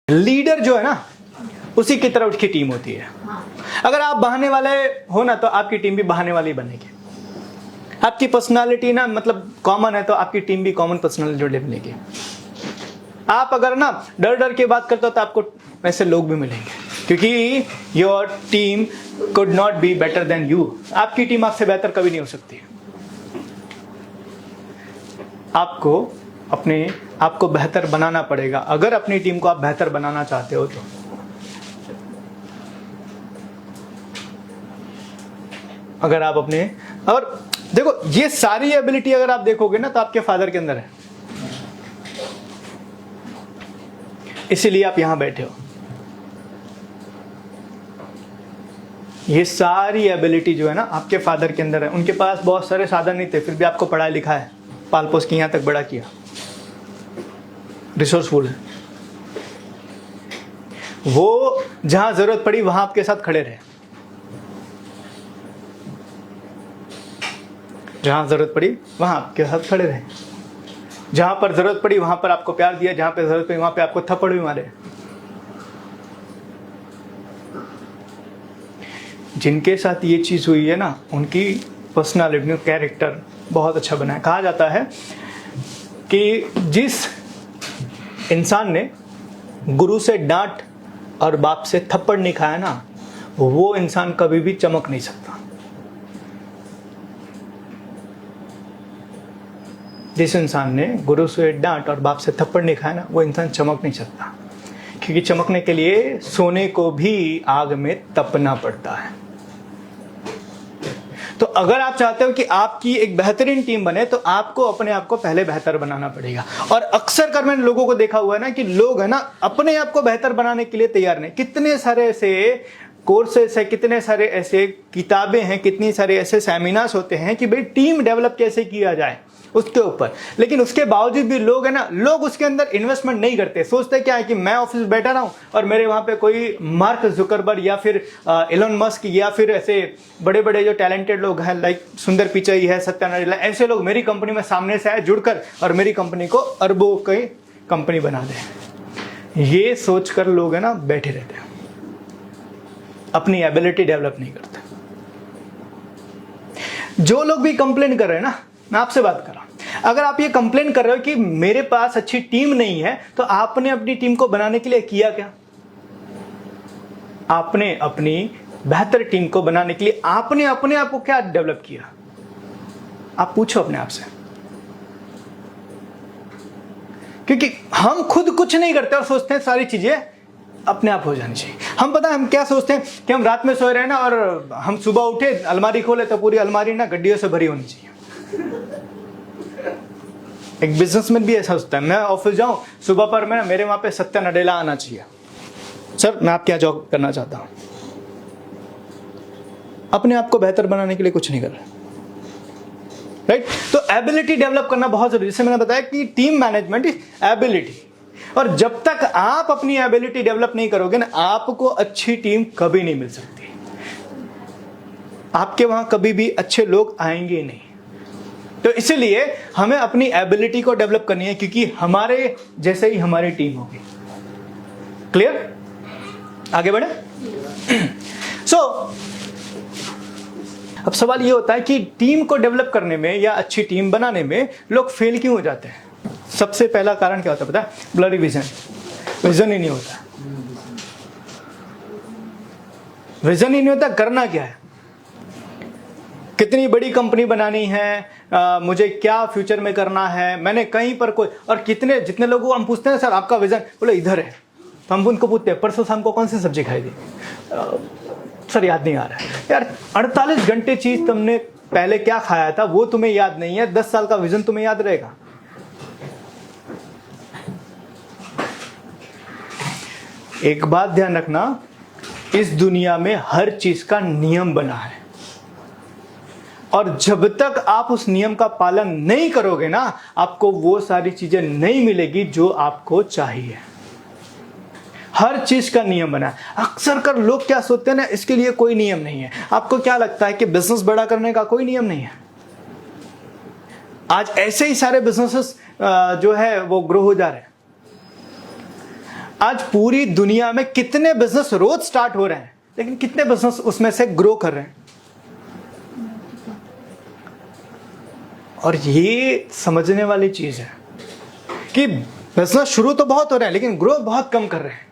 Leader जो है ना, उसी की तरह उसकी टीम होती है। अगर आप बहाने वाले हो ना, तो आपकी टीम भी बहाने वाली बनेगी। आपकी पर्सनालिटी ना मतलब कॉमन है, तो आपकी टीम भी कॉमन पर्सनालिटी बनेगी। आप अगर ना डर डर के बात करते हो, तो आपको वैसे लोग भी मिलेंगे, क्योंकि your team could not be better than you. आपकी टीम आपसे बेहतर कभी नहीं हो सकती। आपको बेहतर बनाना पड़ेगा, अगर अपनी टीम को आप बेहतर बनाना चाहते हो तो। अगर आप और देखो, ये सारी एबिलिटी अगर आप देखोगे ना, तो आपके फादर के अंदर है, इसीलिए आप यहां बैठे हो। ये सारी एबिलिटी जो है ना, आपके फादर के अंदर है। उनके पास बहुत सारे साधन नहीं थे, फिर भी आपको पढ़ाया लिखा है, पाल पोस के यहां तक बड़ा किया, रिसोर्सफुल है। वो जहां जरूरत पड़ी वहां आपके साथ खड़े रहे, जहां जरूरत पड़ी वहां आपके साथ खड़े रहे, जहां पर जरूरत पड़ी वहां पर आपको प्यार दिया, जहां पर जरूरत पड़ी वहां पे आपको थप्पड़ भी मारे। जिनके साथ ये चीज हुई है ना, उनकी पर्सनालिटी, कैरेक्टर बहुत अच्छा बना है। कहा जाता है कि जिस इंसान ने गुरु से डांट और बाप से थप्पड़ नहीं खाया ना, वो इंसान कभी भी चमक नहीं सकता। जिस इंसान ने गुरु से डांट और बाप से थप्पड़ नहीं खाया ना, वो इंसान चमक नहीं सकता, क्योंकि चमकने के लिए सोने को भी आग में तपना पड़ता है। तो अगर आप चाहते हो कि आपकी एक बेहतरीन टीम बने, तो आपको अपने आप को पहले बेहतर बनाना पड़ेगा। और अक्सर कर मैंने लोगों को देखा हुआ है ना, कि लोग है ना अपने आप को बेहतर बनाने के लिए तैयार नहीं। कितने सारे ऐसे कोर्सेस है, कितने सारे ऐसे किताबें हैं, कितनी सारे ऐसे सेमिनार्स होते हैं कि भाई टीम डेवलप कैसे किया जाए उसके ऊपर, लेकिन उसके बावजूद भी लोग है ना, लोग उसके अंदर इन्वेस्टमेंट नहीं करते। सोचते क्या है कि मैं ऑफिस बैठा रहा हूं और मेरे वहां पे कोई मार्क जुकरबर्ग या फिर एलन मस्क या फिर ऐसे बड़े बड़े जो टैलेंटेड लोग हैं, लाइक सुंदर पिचाई है, सत्या नाडेला, ऐसे लोग मेरी कंपनी में सामने से आए जुड़कर और मेरी कंपनी को अरबों की कंपनी बना दे। ये सोचकर लोग है ना बैठे रहते हैं, अपनी एबिलिटी डेवलप नहीं करते। जो लोग भी कंप्लेन कर रहे हैं ना, मैं आपसे बात कर रहा हूं, अगर आप ये कंप्लेन कर रहे हो कि मेरे पास अच्छी टीम नहीं है, तो आपने अपनी टीम को बनाने के लिए किया क्या? आपने अपनी बेहतर टीम को बनाने के लिए आपने अपने आप को क्या डेवलप किया? आप पूछो अपने आप से, क्योंकि हम खुद कुछ नहीं करते और सोचते हैं सारी चीजें अपने आप हो जानी चाहिए। हम पता है हम क्या सोचते हैं कि हम रात में सोए रहे ना, और हम सुबह उठे अलमारी खोले तो पूरी अलमारी ना गड्डियों से भरी होनी चाहिए। एक बिजनेसमैन भी ऐसा सोचता है, मैं ऑफिस जाऊं सुबह पर मैं मेरे वहां पे सत्या नाडेला आना चाहिए। सर मैं आप क्या जॉब करना चाहता हूं, अपने आप को बेहतर बनाने के लिए कुछ नहीं कर रहे, राइट? तो एबिलिटी डेवलप करना बहुत जरूरी है। जैसे मैंने बताया कि टीम मैनेजमेंट इज एबिलिटी, और जब तक आप अपनी एबिलिटी डेवलप नहीं करोगे ना, आपको अच्छी टीम कभी नहीं मिल सकती। आपके वहां कभी भी अच्छे लोग आएंगे नहीं। तो इसलिए हमें अपनी एबिलिटी को डेवलप करनी है, क्योंकि हमारे जैसे ही हमारी टीम होगी। क्लियर? आगे बढ़े। अब सवाल ये होता है कि टीम को डेवलप करने में या अच्छी टीम बनाने में लोग फेल क्यों हो जाते हैं? सबसे पहला कारण क्या होता है पता है? Blurry vision. विजन ही नहीं होता। विजन ही नहीं होता, करना क्या है, कितनी बड़ी कंपनी बनानी है, मुझे क्या फ्यूचर में करना है, मैंने कहीं पर कोई, और जितने लोगों को हम पूछते हैं सर आपका विजन, बोले इधर है, तो हम उनको पूछते हैं परसों शाम को कौन सी सब्जी खाई थी, सर याद नहीं आ रहा है। यार 48 घंटे चीज तुमने पहले क्या खाया था वो तुम्हें याद नहीं है, 10 साल का विजन तुम्हें याद रहेगा? एक बात ध्यान रखना, इस दुनिया में हर चीज का नियम बना है, और जब तक आप उस नियम का पालन नहीं करोगे ना, आपको वो सारी चीजें नहीं मिलेगी जो आपको चाहिए। हर चीज का नियम बना है। अक्सर कर लोग क्या सोचते हैं ना, इसके लिए कोई नियम नहीं है। आपको क्या लगता है कि बिजनेस बड़ा करने का कोई नियम नहीं है? आज ऐसे ही सारे बिजनेसेस जो है वो ग्रो हो जा रहे हैं। आज पूरी दुनिया में कितने बिजनेस रोज स्टार्ट हो रहे हैं, लेकिन कितने बिजनेस उसमें से ग्रो कर रहे हैं। और ये समझने वाली चीज है कि बिजनेस शुरू तो बहुत हो रहे हैं लेकिन ग्रो बहुत कम कर रहे हैं।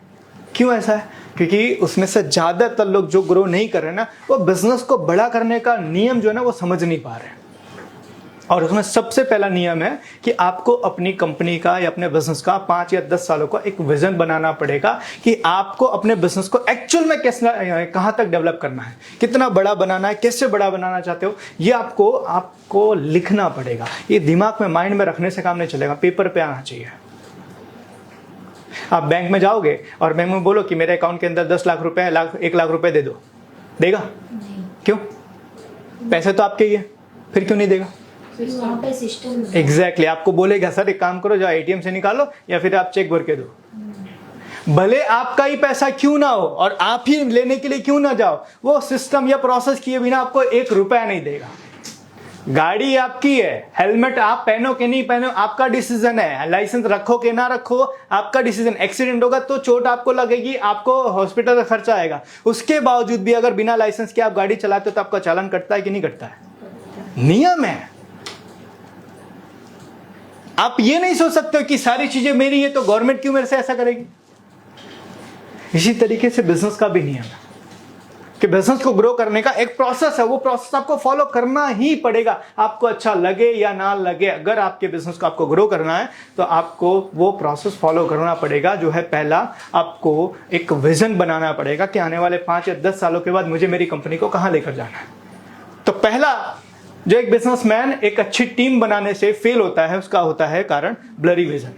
क्यों ऐसा है? क्योंकि उसमें से ज्यादातर लोग जो ग्रो नहीं कर रहे हैं ना, वो बिजनेस को बड़ा करने का नियम जो है ना वो समझ नहीं पा रहे हैं। और उसमें सबसे पहला नियम है कि आपको अपनी कंपनी का या अपने बिजनेस का 5 या 10 सालों का एक विजन बनाना पड़ेगा कि आपको अपने बिजनेस को एक्चुअल में कैसे, कहां तक डेवलप करना है, कितना बड़ा बनाना है, कैसे बड़ा बनाना चाहते हो, ये आपको लिखना पड़ेगा। ये दिमाग में, माइंड में रखने से काम नहीं चलेगा, पेपर पे आना चाहिए। आप बैंक में जाओगे और बैंक में बोलो कि मेरे अकाउंट के अंदर 10 लाख रुपए, 1 लाख रुपए दे दो, देगा? क्यों? पैसे तो आपके ही है, फिर क्यों नहीं देगा? एग्जैक्टली आपको बोलेगा सर एक काम करो, जाओ एटीएम से निकालो या फिर आप चेक भर के दो। भले आपका ही पैसा क्यों ना हो और आप ही लेने के लिए क्यों ना जाओ, वो सिस्टम या प्रोसेस किए बिना आपको 1 रुपया नहीं देगा। गाड़ी आपकी है, हेलमेट आप पहनो कि नहीं पहनो आपका डिसीजन है, लाइसेंस रखो कि ना रखो आपका डिसीजन। एक्सीडेंट होगा तो चोट आपको लगेगी, आपको हॉस्पिटल का खर्चा आएगा। उसके बावजूद भी अगर बिना लाइसेंस के आप गाड़ी चलाते हो तो आपका चालान कटता है कि नहीं कटता है? नियम है। आप ये नहीं सोच सकते हो कि सारी चीजें मेरी है तो गवर्नमेंट क्यों मेरे से ऐसा करेगी। इसी तरीके से बिजनेस का भी नियम है कि बिजनेस को ग्रो करने का एक प्रोसेस है, वो प्रोसेस आपको फॉलो करना ही पड़ेगा, आपको अच्छा लगे या ना लगे। अगर आपके बिजनेस को आपको ग्रो करना है तो आपको वो प्रोसेस फॉलो करना पड़ेगा। जो है पहला, आपको एक विजन बनाना पड़ेगा कि आने वाले 5 या 10 सालों के बाद मुझे मेरी कंपनी को कहां लेकर जाना है। तो पहला जो एक बिजनेसमैन एक अच्छी टीम बनाने से फेल होता है, उसका होता है कारण ब्लरी विजन।